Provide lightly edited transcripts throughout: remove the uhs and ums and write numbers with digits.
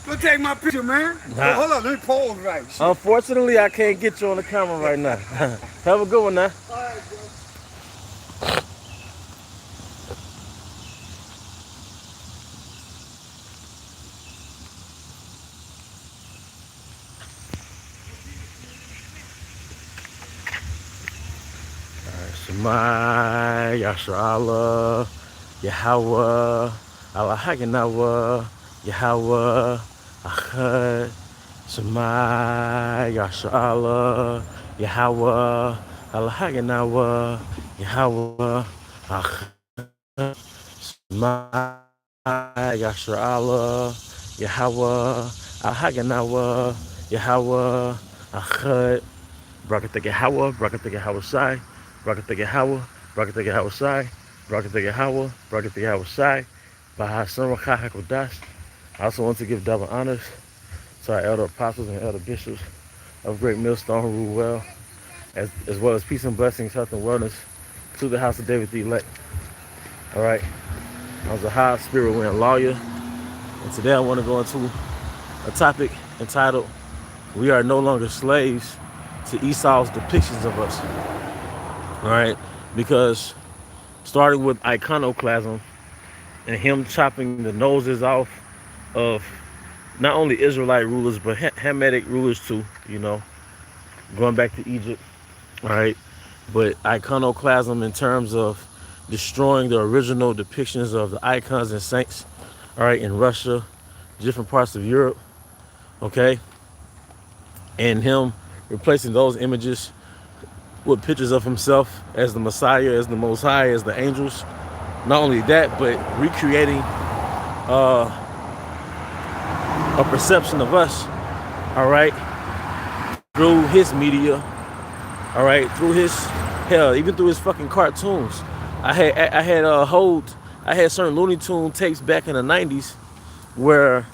Go take my picture, man. Nah. Hold on, let me pause right. Shit. Unfortunately, I can't get you on the camera right now. Have a good one now. All right, bro. Shemai, Yashra'Allah, Yahweh, Allah Haganawa, Yahweh, Achad, Shemai, Yashra'Allah, Yahweh, Allah Haganawa, Yahweh, Achad, Shemai, Yashra'Allah, Yahweh, Allah Haganawa, Yahweh, Achad, Brakatake Hawa, Brakatake Hawa Sai, Brakatake Hawa, Brakatake Hawa Sai, Brakatake Hawa, Brakatake Hawa Sai, Bahasam Hakodas. I also want to give double honors to our elder apostles and elder bishops of Great Millstone who rule well, as well as peace and blessings, health and wellness to the house of David the elect. All right, I was a high spirit winning lawyer, and today I want to go into a topic entitled "We Are No Longer Slaves to Esau's Depictions of Us." All right, because starting with iconoclasm and him chopping the noses off of not only Israelite rulers but Hamitic rulers too, you know, going back to Egypt. All right, but iconoclasm in terms of destroying the original depictions of the icons and saints, all right, in Russia, different parts of Europe, okay, and him replacing those images with pictures of himself as the Messiah, as the Most High, as the angels. Not only that, but recreating a perception of us, all right, through his media, all right, through his, hell, even through his fucking cartoons. I had certain Looney Tune tapes back in the 90s where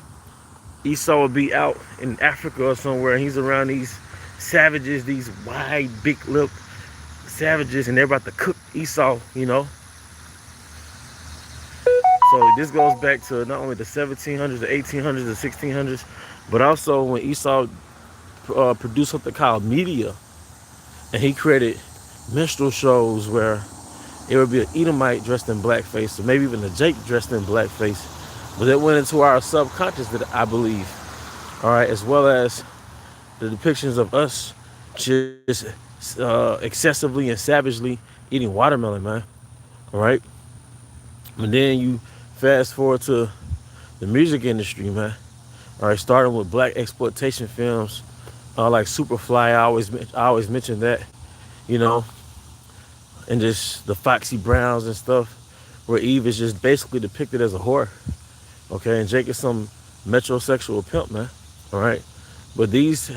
Esau would be out in Africa or somewhere, and he's around these savages, these wide, big lip savages, and they're about to cook Esau, you know. So this goes back to not only the 1700s, the 1800s, the 1600s, but also when Esau produced something called media, and he created minstrel shows where it would be an Edomite dressed in blackface, or maybe even a Jake dressed in blackface, but that went into our subconscious, that I believe, all right, as well as the depictions of us just excessively and savagely eating watermelon, man. All right, and then you fast forward to the music industry, man. All right, starting with black exploitation films, like Superfly. I always mention that, you know, and just the Foxy Browns and stuff, where Eve is just basically depicted as a whore, okay, and Jake is some metrosexual pimp, man. All right, but these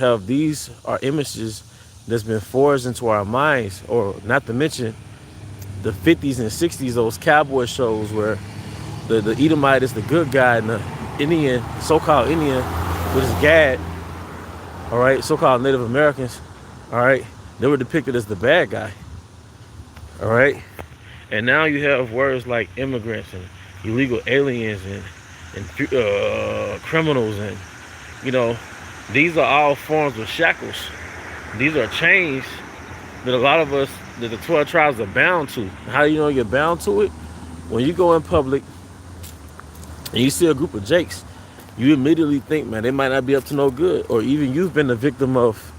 are images that's been forged into our minds, or not to mention the 50s and 60s, those cowboy shows where the Edomite is the good guy and the Indian, so-called Indian, which is Gad, all right, so-called Native Americans, all right, they were depicted as the bad guy, all right, and now you have words like immigrants and illegal aliens and criminals, and you know, these are all forms of shackles. These are chains that a lot of us, that the 12 tribes are bound to. How do you know you're bound to it? When you go in public and you see a group of Jakes, you immediately think, man, they might not be up to no good. Or even you've been the victim of,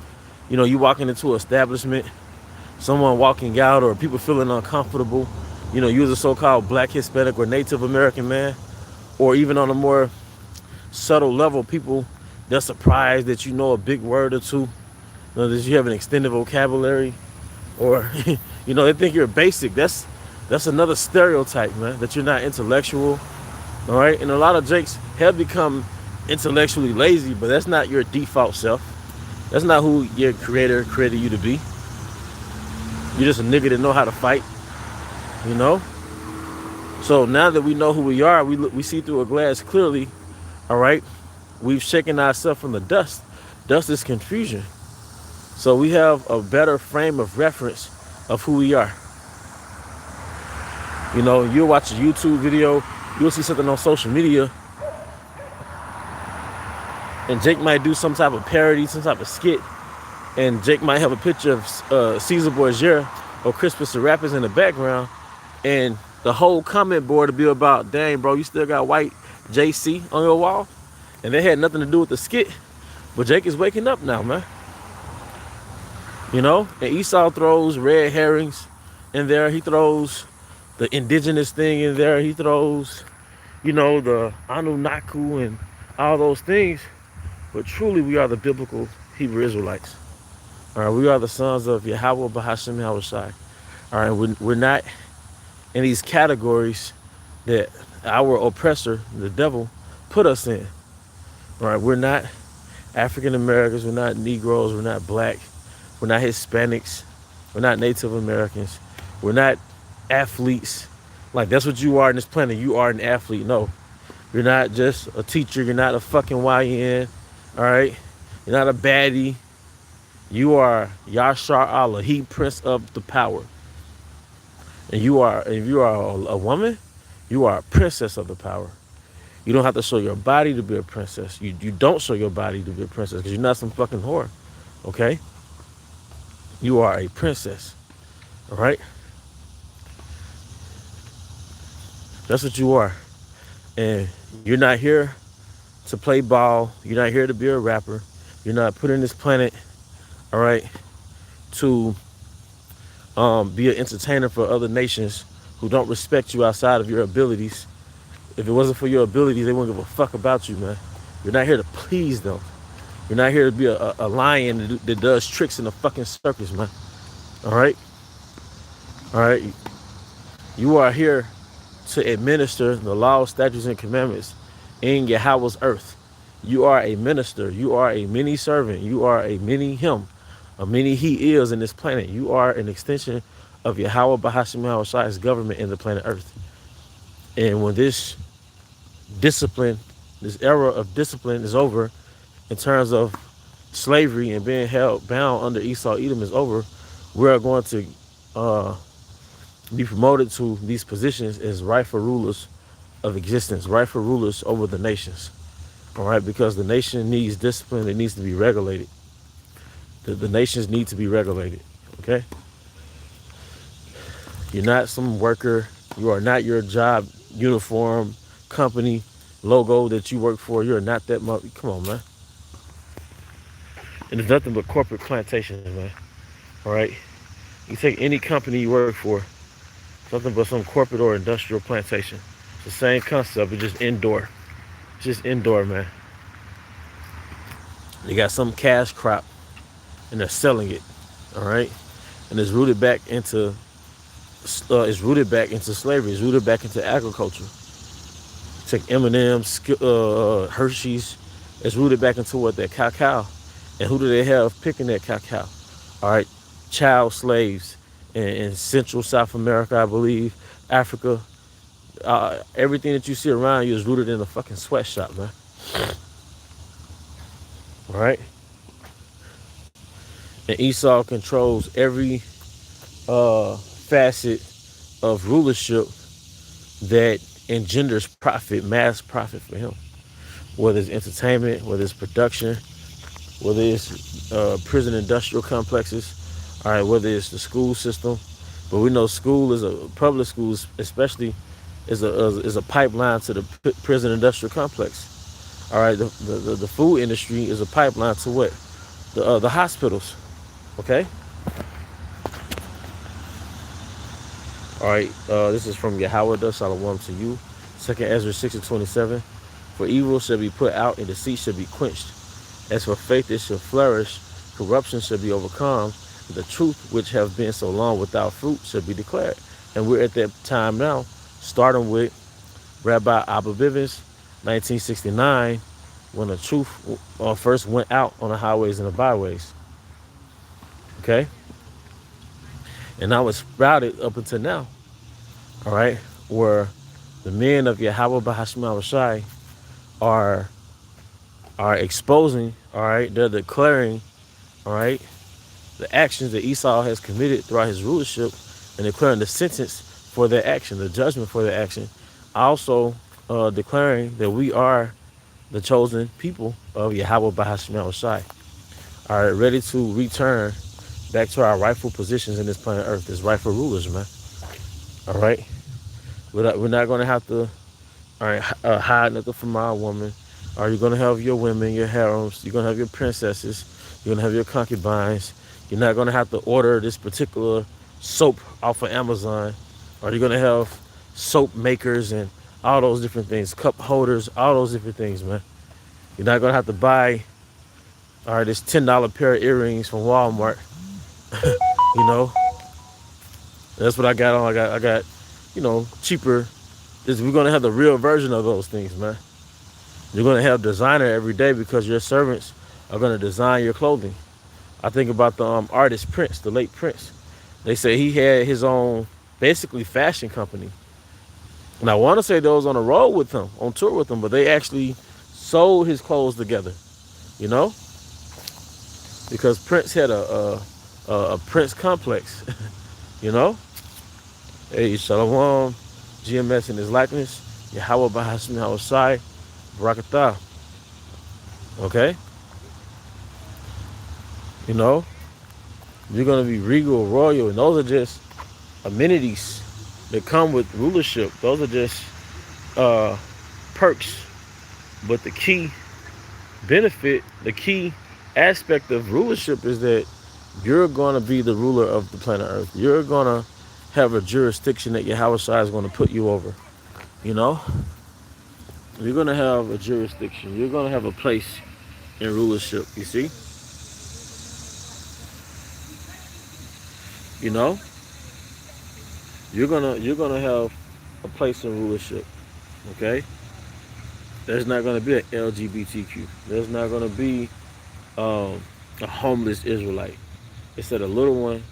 you know, you walking into an establishment, someone walking out, or people feeling uncomfortable. You know, you're a so-called black, Hispanic, or Native American man. Or even on a more subtle level, people, they're surprised that you know a big word or two, you know, that you have an extended vocabulary, or you know, they think you're basic. That's another stereotype, man, that you're not intellectual. All right, and a lot of Jakes have become intellectually lazy, but that's not your default self. That's not who your creator created you to be. You're just a nigga that know how to fight, you know. So now that we know who we are, we see through a glass clearly. All right, we've shaken ourselves from the dust. Dust is confusion. So we have a better frame of reference of who we are. You know, you'll watch a YouTube video, you'll see something on social media, And Jake might do some type of parody, some type of skit, and Jake might have a picture of Caesar Borgia or Crispus the Rappers in the background, and the whole comment board will be about, dang, bro, you still got white JC on your wall? And they had nothing to do with the skit, but Jake is waking up now, man. You know? And Esau throws red herrings in there. He throws the indigenous thing in there. He throws, you know, the Anunnaki and all those things. But truly, we are the biblical Hebrew Israelites. All right, we are the sons of Yahweh Bahashim Yahushai. All right, we're not in these categories that our oppressor, the devil, put us in. All right, we're not African Americans, we're not Negroes, we're not black, we're not Hispanics, we're not Native Americans, we're not athletes. Like, that's what you are in this planet. You are an athlete. No, you're not just a teacher. You're not a fucking YN. All right, you're not a baddie. You are Yashar Allah, He Prince of the Power. And you are, if you are a woman, you are a princess of the power. You don't have to show your body to be a princess. You don't show your body to be a princess because you're not some fucking whore. Okay? You are a princess. All right? That's what you are. And you're not here to play ball. You're not here to be a rapper. You're not put in this planet, all right, to be an entertainer for other nations who don't respect you outside of your abilities. If it wasn't for your abilities, they wouldn't give a fuck about you, man. You're not here to please them. You're not here to be a lion that does tricks in the fucking circus, man. All right? All right? You are here to administer the laws, statutes, and commandments in Yahweh's earth. You are a minister. You are a mini servant. You are a mini him. A mini he is in this planet. You are an extension of Yahweh Bahashim Yahushai's government in the planet Earth. And when this discipline, this era of discipline is over, in terms of slavery and being held bound under Esau Edom is over, we are going to be promoted to these positions as rightful rulers of existence, rightful rulers over the nations. All right, because the nation needs discipline. It needs to be regulated. The nations need to be regulated. Okay. You're not some worker. You are not your job uniform, company, logo that you work for. You're not that much. Come on, man. And it's nothing but corporate plantations, man. All right. You take any company you work for, nothing but some corporate or industrial plantation. It's the same concept, it's just indoor. It's just indoor, man. They got some cash crop and they're selling it. All right. And it's rooted back into slavery. It's rooted back into agriculture. Take M&M's, Hershey's. It's rooted back into what? That cacao. And who do they have picking that cacao? All right, child slaves in Central South America, I believe, Africa. Everything that you see around you is rooted in a fucking sweatshop, man. All right. And Esau controls every facet of rulership that engenders profit, mass profit for him. Whether it's entertainment, whether it's production, whether it's prison industrial complexes, all right, whether it's the school system. But we know school is public schools, especially, is a pipeline to the prison industrial complex. All right, the food industry is a pipeline to what? The hospitals. Okay. All right, this is from Yahweh, Shalom to you. 2nd Ezra 6:27. For evil shall be put out and deceit shall be quenched. As for faith, it shall flourish. Corruption shall be overcome. The truth, which have been so long without fruit, shall be declared. And we're at that time now, starting with Rabbi Abba Bivens, 1969, when the truth first went out on the highways and the byways. Okay? And now it's sprouted up until now. All right? Where the men of Yahweh Bahashim Yahushai are exposing, all right? They're declaring, all right, the actions that Esau has committed throughout his rulership and declaring the sentence for their action, the judgment for their action. Also declaring that we are the chosen people of Yahweh Bahashim Shai, are ready to return back to our rightful positions in this planet Earth, as rightful rulers, man. All right, we're not gonna have to, all right, hide nothing from our woman. Are you gonna have your women, your harems? You're gonna have your princesses. You're gonna have your concubines. You're not gonna have to order this particular soap off of Amazon. Are you gonna have soap makers and all those different things, cup holders, all those different things, man? You're not gonna have to buy, all right, this $10 pair of earrings from Walmart. You know, that's what I got on. I got, cheaper. We're gonna have the real version of those things, man. You're gonna have designer every day because your servants are gonna design your clothing. I think about the artist Prince, the late Prince. They say he had his own basically fashion company. And I want to say those on the road with him, on tour with him, but they actually sold his clothes together, you know, because Prince had a Prince complex, you know. Hey, Shalom, GMS in his likeness, Yahweh Bahashim Hawashai, Barakatah. Okay, you know, you're gonna be regal, royal, and those are just amenities that come with rulership. Those are just uh, perks. But the key benefit, the key aspect of rulership is that you're gonna be the ruler of the planet Earth. You're gonna have a jurisdiction that Yahweh Shai is gonna put you over. You know, you're gonna have a jurisdiction. You're gonna have a place in rulership. You see, you know, you're gonna have a place in rulership. Okay, there's not gonna be an LGBTQ. There's not gonna be a homeless Israelite. It said a little one,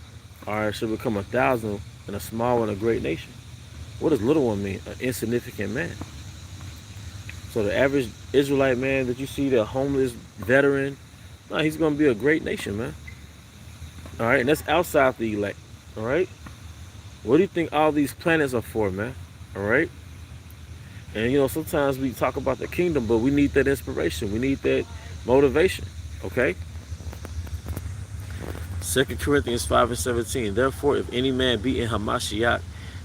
all right, should become 1,000, and a small one a great nation. What does little one mean? An insignificant man. So the average Israelite man that you see, the homeless veteran, no, he's gonna be a great nation, man. All right, and that's outside the elect. All right, what do you think all these planets are for, man? All right, and sometimes we talk about the kingdom, but we need that inspiration. We need that motivation. Okay. 2 Corinthians 5:17. Therefore, if any man be in Hamashiach,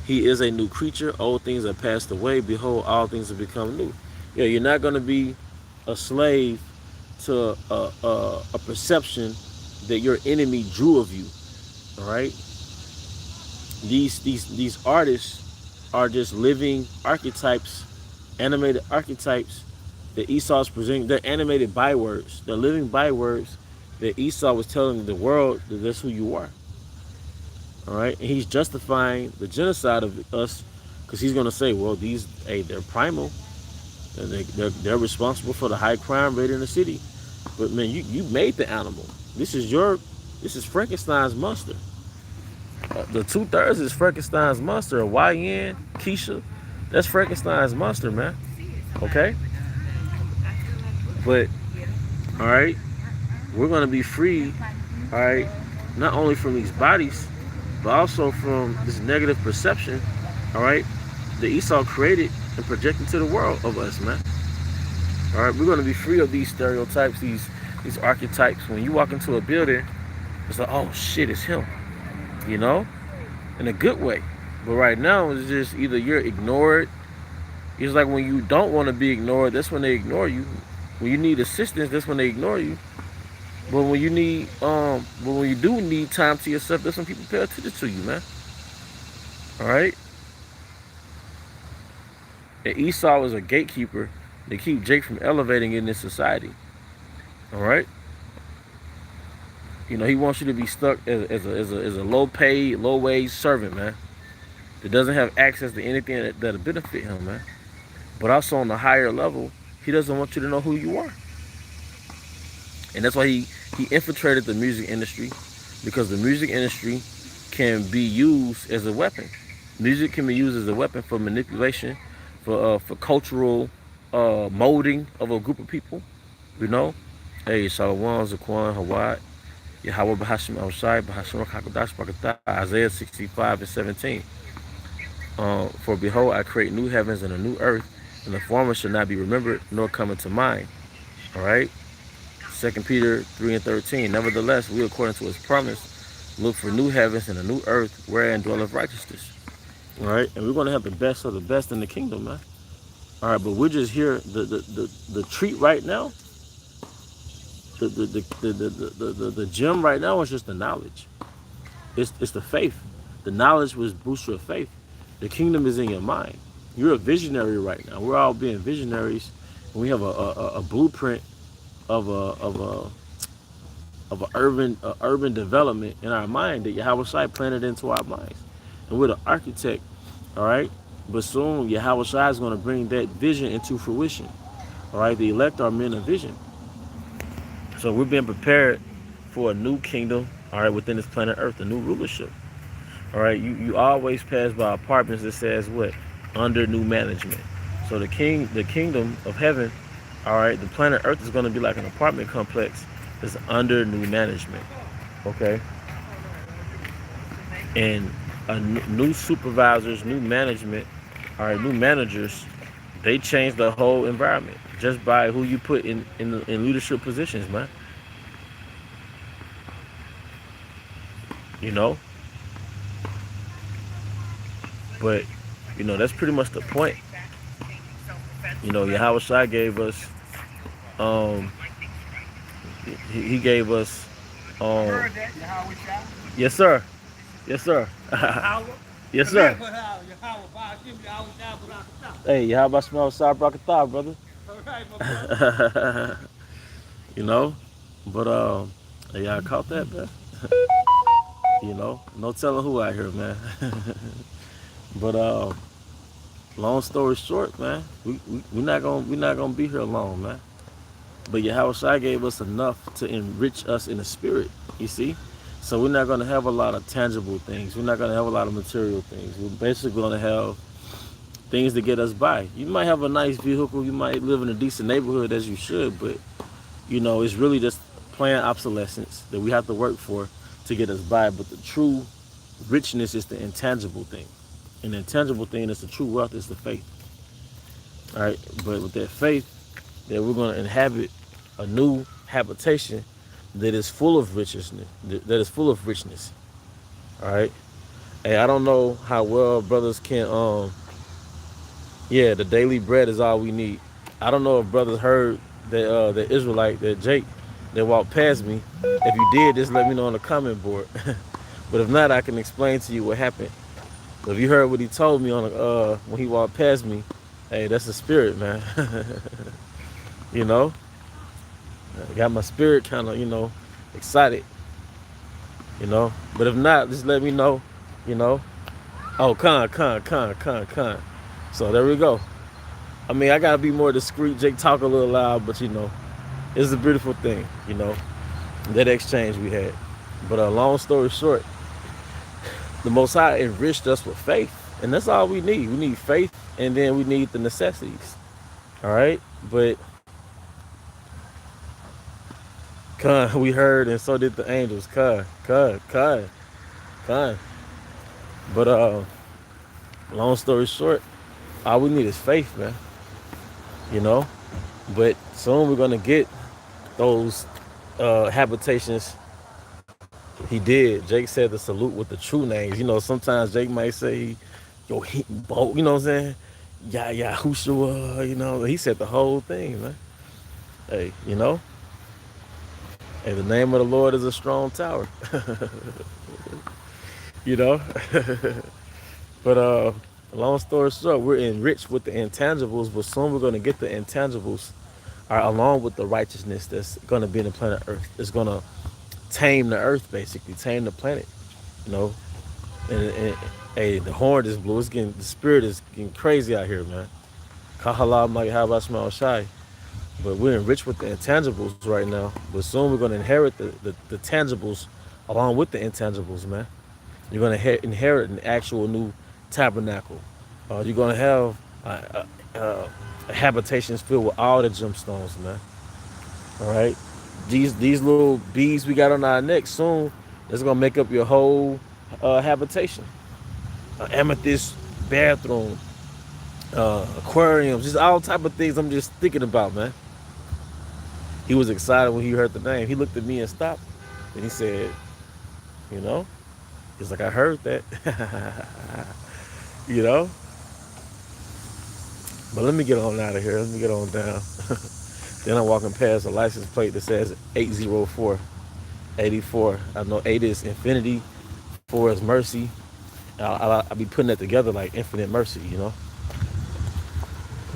he is a new creature. Old things are passed away. Behold, all things have become new. Yeah, you're not going to be a slave to a perception that your enemy drew of you. All right. These artists are just living archetypes, animated archetypes that Esau's presenting. They're animated bywords. They're living bywords that Esau was telling the world that that's who you are. All right, and he's justifying the genocide of us because he's going to say, well, they're primal, and they're responsible for the high crime rate in the city. But man, you made the animal. This is Frankenstein's monster. The 2/3 is Frankenstein's monster. YN, Keisha, that's Frankenstein's monster, man. Okay, but all right, we're gonna be free. All right, not only from these bodies, but also from this negative perception. All right, that Esau created and projected to the world of us, man. All right, we're gonna be free of these stereotypes, these archetypes. When you walk into a building, it's like, oh shit, it's him. You know, in a good way. But right now, it's just either you're ignored. It's like when you don't want to be ignored, that's when they ignore you. When you need assistance, that's when they ignore you. But when you do need time to yourself, that's when people pay attention to you, man. All right. And Esau is a gatekeeper to keep Jake from elevating in this society. All right. He wants you to be stuck as a low-paid, low-wage servant, man, that doesn't have access to anything that'll benefit him, man. But also on the higher level, he doesn't want you to know who you are. And that's why he infiltrated the music industry, because the music industry can be used as a weapon. Music can be used as a weapon for manipulation, for cultural molding of a group of people. Hey, Shalom, Zaquan, Hawaii. Yahweh Bahashim Hawashai, Bahashim Hakadosh Barakatah, Isaiah 65:17. For behold, I create new heavens and a new earth, and the former shall not be remembered nor come into mind. All right. 2 Peter 3:13. Nevertheless, we, according to his promise, look for new heavens and a new earth wherein dwelleth righteousness. All right. And we're going to have the best of the best in the kingdom, man. All right. But we're just here. The treat right now, the gem right now is just the knowledge. It's the faith. The knowledge was booster of faith. The kingdom is in your mind. You're a visionary right now. We're all being visionaries. And we have a blueprint of a urban development in our mind that Yahweh Shai planted into our minds. And we're the architect, all right? But soon Yahweh Shai is going to bring that vision into fruition. All right, the elect are men of vision. So we're being prepared for a new kingdom, all right, within this planet Earth, a new rulership. All right, you always pass by apartments that says what? Under new management. So the kingdom of heaven, all right, the planet Earth is going to be like an apartment complex that's under new management. Okay, and new supervisors, new management, all right, new managers, they change the whole environment just by who you put in leadership positions, man. You know, but that's pretty much the point. Yahweh Shai gave us, he gave us, yes sir, yes sir, yes sir. Hey, Yahweh Shai Sab Brakatah, brother. But hey, y'all caught that, man. No telling who out here, man. But long story short, man, we're not gonna be here alone, man. But Yahweh Shai gave us enough to enrich us in the spirit, you see. So we're not gonna have a lot of tangible things. We're not gonna have a lot of material things. We're basically gonna have things to get us by. You might have a nice vehicle. You might live in a decent neighborhood, as you should, but it's really just planned obsolescence that we have to work for to get us by. But the true richness is the intangible thing. And the intangible thing is the true wealth is the faith. All right, but with that faith, that we're going to inhabit a new habitation that is full of richness. That is full of richness. All right. Hey, I don't know how well brothers can. Yeah, the daily bread is all we need. I don't know if brothers heard that the Israelite, that Jake, that walked past me. If you did, just let me know on the comment board. But if not, I can explain to you what happened. But if you heard what he told me on when he walked past me, hey, that's the spirit, man. I got my spirit kind of, excited. But if not, just let me know. Oh, con. So there we go. I mean, I gotta be more discreet. Jake talk a little loud, but it's a beautiful thing. That exchange we had. But long story short, the Most High enriched us with faith, and that's all we need. We need faith, and then we need the necessities. All right, but we heard, and so did the angels. But long story short, all we need is faith, man. But soon we're gonna get those habitations. He did. Jake said the salute with the true names. Sometimes Jake might say, yo, he both, you know what I'm saying? Yeah, Hushua, he said the whole thing, man. Hey, hey, the name of the Lord is a strong tower. But long story short, we're enriched with the intangibles, but soon we're gonna get the intangibles along with the righteousness that's gonna be in the planet Earth. It's gonna tame the earth, basically tame the planet, and hey, the horn is blue. The spirit is getting crazy out here, man. Kahala like how about Esau'S shy, but we're enriched with the intangibles right now. But soon we're gonna inherit the tangibles along with the intangibles, man. You're gonna inherit an actual new tabernacle. You're gonna have habitations filled with all the gemstones, man. All right. These little beads we got on our neck soon, it's gonna make up your whole habitation. Amethyst bathroom, aquariums, just all type of things I'm just thinking about, man. He was excited when he heard the name. He looked at me and stopped, and he said, you know, he's like, I heard that, you know. But let me get on out of here. Let me get on down. Then I'm walking past a license plate that says 804 84. I know 8 is infinity, 4 is mercy. I'll be putting that together like infinite mercy, you know.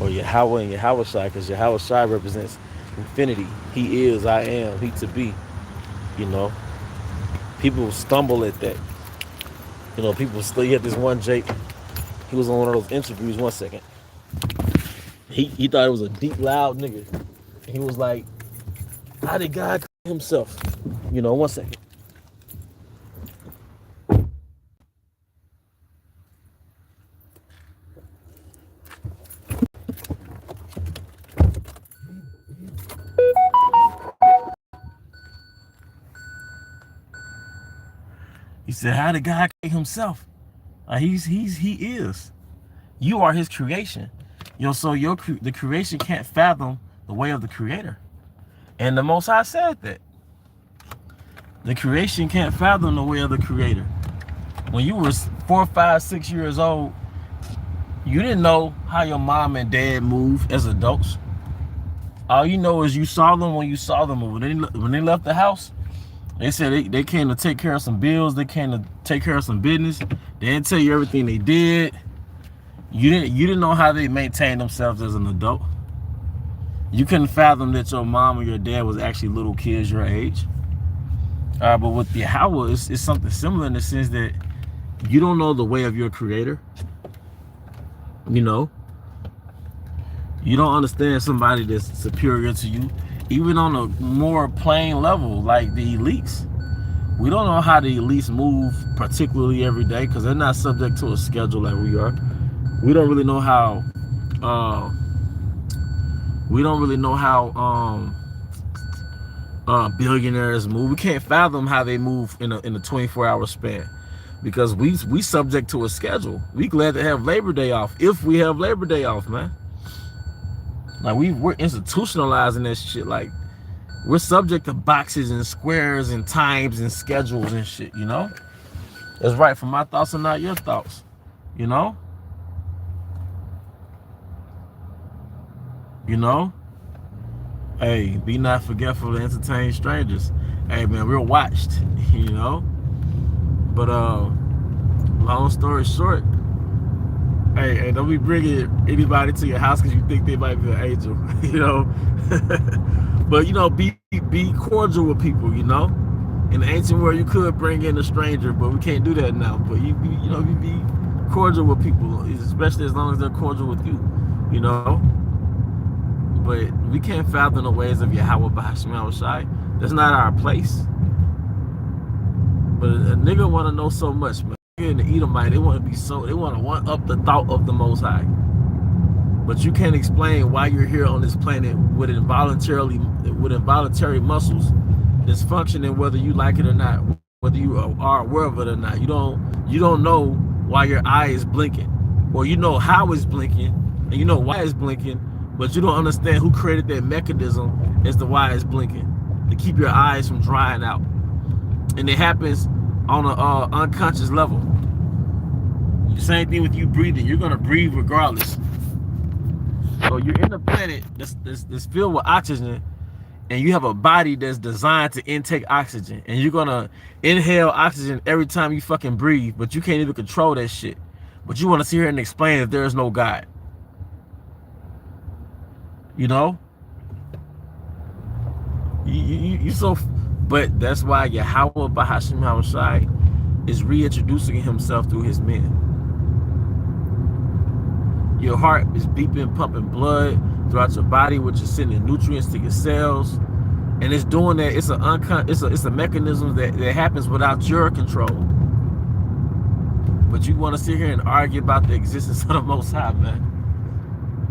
Or Yahweh and Yahweh Shai, because Yahweh Shai represents infinity. He is, I am, he to be, you know. People stumble at that. You know, people still, you had this one Jake, he was on one of those interviews, one second. He thought it was a deep, loud nigga. He was like, how did God create himself? You know, one second. He said, how did God create himself? He is. You are his creation. You know, so the creation can't fathom the way of the creator. And the Most High said that. The creation can't fathom the way of the creator. When you were 4, 5, 6 years old, you didn't know how your mom and dad moved as adults. All you know is you saw them when you saw them move. When they left the house, they said they came to take care of some bills. They came to take care of some business. They didn't tell you everything they did. You didn't know how they maintained themselves as an adult. You couldn't fathom that your mom or your dad was actually little kids your age. But with Yahweh, it's something similar in the sense that you don't know the way of your creator. You know, you don't understand somebody that's superior to you, even on a more plain level, like the elites. We don't know how the elites move particularly every day because they're not subject to a schedule like we are. We don't really know how billionaires move. We can't fathom how they move in a 24-hour span because we subject to a schedule. We glad to have Labor Day off if we have Labor Day off, man. Like we're institutionalizing that shit. Like we're subject to boxes and squares and times and schedules and shit, you know? That's right, for my thoughts and not your thoughts, you know? You know? Hey, be not forgetful to entertain strangers. Hey man, we're watched, you know? But long story short, hey, don't be bringing anybody to your house because you think they might be an angel, you know? But you know, be cordial with people, you know? In the ancient world, you could bring in a stranger, but we can't do that now. But you be cordial with people, especially as long as they're cordial with you, you know? But we can't fathom the ways of Yahweh Bahashim Shai. That's not our place. But a nigga want to know so much, man. In the Edomite, they want to one up the thought of the Most High. But you can't explain why you're here on this planet with involuntary muscles that's functioning whether you like it or not, whether you are aware of it or not. You don't know why your eye is blinking, or you know how it's blinking, and you know why it's blinking, but you don't understand who created that mechanism as to why it's blinking to keep your eyes from drying out. And it happens on an unconscious level. Same thing with you breathing. You're gonna breathe regardless. So you're in a planet that's filled with oxygen, and you have a body that's designed to intake oxygen, and you're gonna inhale oxygen every time you fucking breathe, but you can't even control that shit. But you want to sit here and explain that there is no God. You know? But that's why Yahweh Bahashim Hawashai is reintroducing himself through his men. Your heart is beeping, pumping blood throughout your body, which is sending nutrients to your cells, and it's doing that. It's a mechanism that happens without your control. But you want to sit here and argue about the existence of the Most High, man.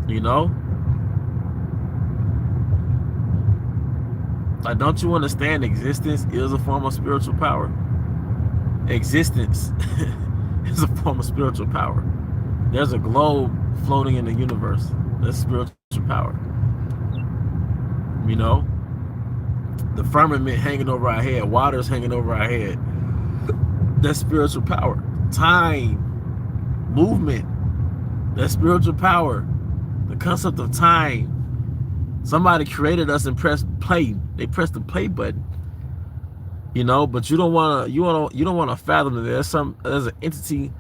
You know? Like, don't you understand existence is a form of spiritual power? Existence is a form of spiritual power. There's a globe floating in the universe. That's spiritual power. You know, the firmament hanging over our head, water's hanging over our head. That's spiritual power. Time, movement, that's spiritual power. The concept of time. Somebody created us and pressed play. They pressed the play button. You know, but you don't want to fathom that there's an entity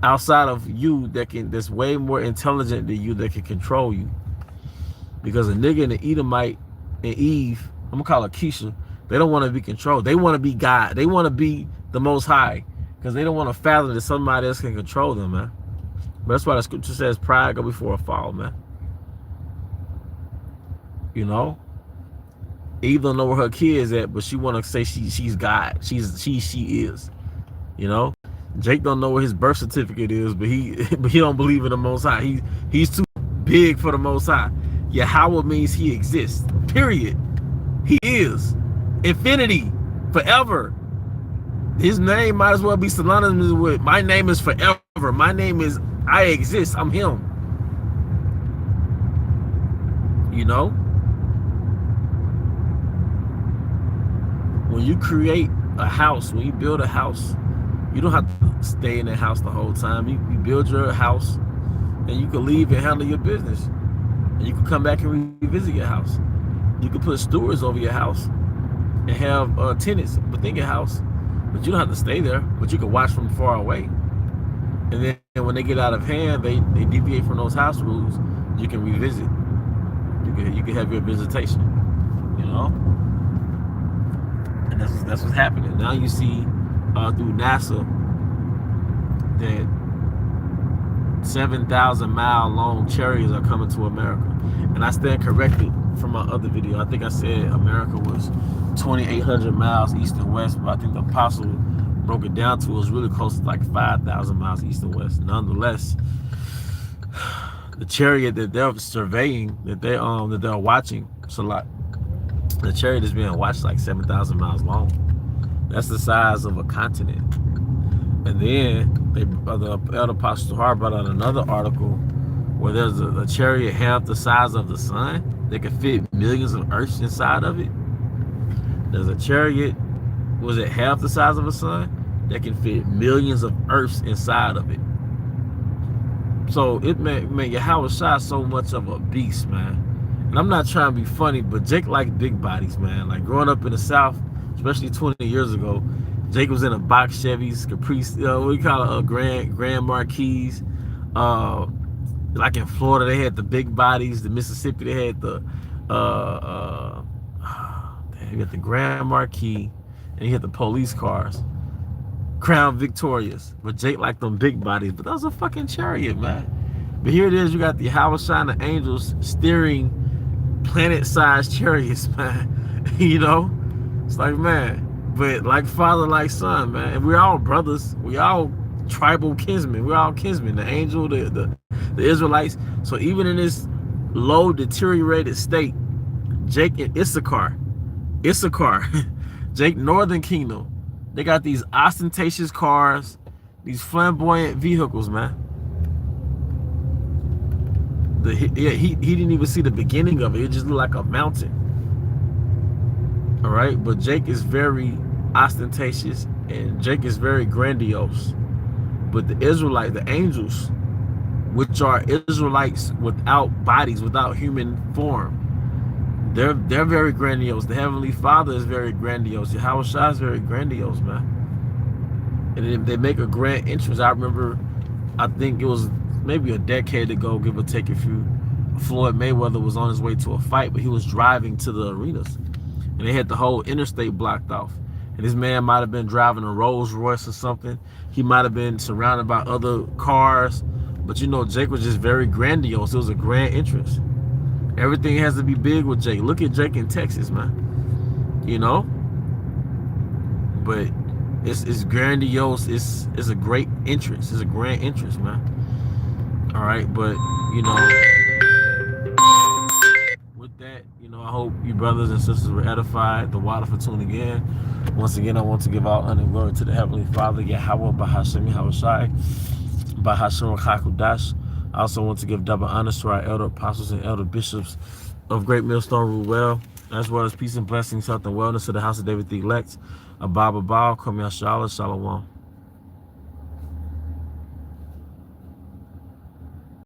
outside of you that's way more intelligent than you that can control you. Because a nigga and the Edomite and Eve, I'm gonna call her Keisha, they don't want to be controlled. They want to be God. They want to be the Most High because they don't want to fathom that somebody else can control them, man. But that's why the scripture says pride go before a fall, man. You know, Eve don't know where her kids at, but she want to say she's God. She is. You know, Jake don't know where his birth certificate is, but he don't believe in the Most High. He's too big for the Most High. Yahweh means he exists. Period. He is infinity, forever. His name might as well be synonymous with my name is forever. My name is I exist. I'm him. You know, when you create a house, when you build a house, you don't have to stay in that house the whole time. You build your house and you can leave and handle your business. And you can come back and revisit your house. You can put stewards over your house and have tenants within your house, but you don't have to stay there. But you can watch from far away. And then when they get out of hand, they deviate from those house rules. You can revisit. You can have your visitation. You know, and that's what's happening now. You see through NASA that 7,000-mile long chariots are coming to America. And I stand corrected from my other video. I think I said America was 2,800 miles east and west, but I think the apostle broke it down to it was really close to like 5,000 miles east and west. Nonetheless, the chariot that they're surveying, that they're watching, the chariot is being watched like 7,000 miles long. That's the size of a continent. And then the elder apostle Har brought out another article where there's a chariot half the size of the sun. They could fit millions of Earths inside of it. There's a chariot, was it half the size of a sun? That can fit millions of Earths inside of it. So it made Yahweh Shai so much of a beast, man. And I'm not trying to be funny, but Jake liked big bodies, man. Like growing up in the South, especially 20 years ago, Jake was in a box Chevys, Caprice, we call it Grand Marquis. Like in Florida, they had the big bodies. The Mississippi, they had the you got the Grand Marquis, and you had the police cars, Crown Victorias. But Jake liked them big bodies. But that was a fucking chariot, man. But here it is, you got the Yahweh Shai and the angels steering planet-sized chariots, man. You know, it's like, man. But like father, like son, man. And we're all brothers. We all tribal kinsmen. We're all kinsmen. The angel, the Israelites. So even in this low, deteriorated state, Jake and Issachar, Jake Northern Kingdom, they got these ostentatious cars, these flamboyant vehicles, man. He didn't even see the beginning of it. It just looked like a mountain. All right, but Jake is very ostentatious and Jake is very grandiose. But the Israelites, the angels, which are Israelites without bodies, without human form, they're very grandiose. The Heavenly Father is very grandiose. Yahweh Shai is very grandiose, man. And they make a grand entrance. I remember, I think it was maybe a decade ago, give or take a few, Floyd Mayweather was on his way to a fight, but he was driving to the arenas. And they had the whole interstate blocked off. And this man might have been driving a Rolls Royce or something. He might have been surrounded by other cars. But you know, Jake was just very grandiose. It was a grand entrance. Everything has to be big with Jake. Look at Jake in Texas, man. You know? But it's grandiose. It's a great entrance. It's a grand entrance, man. All right, but, you know, with that, you know, I hope you brothers and sisters were edified. The water for tuning in. Once again, I want to give all honor and glory to the Heavenly Father, Yahweh, Bahashem, Yahweh Shai, Bahashem, Hakudash, I also want to give double honors to our elder apostles and elder bishops of Great Millstone Ruel, as well as peace and blessings, health and wellness to the house of David the elect. Abba Baal, Kwame Shalom.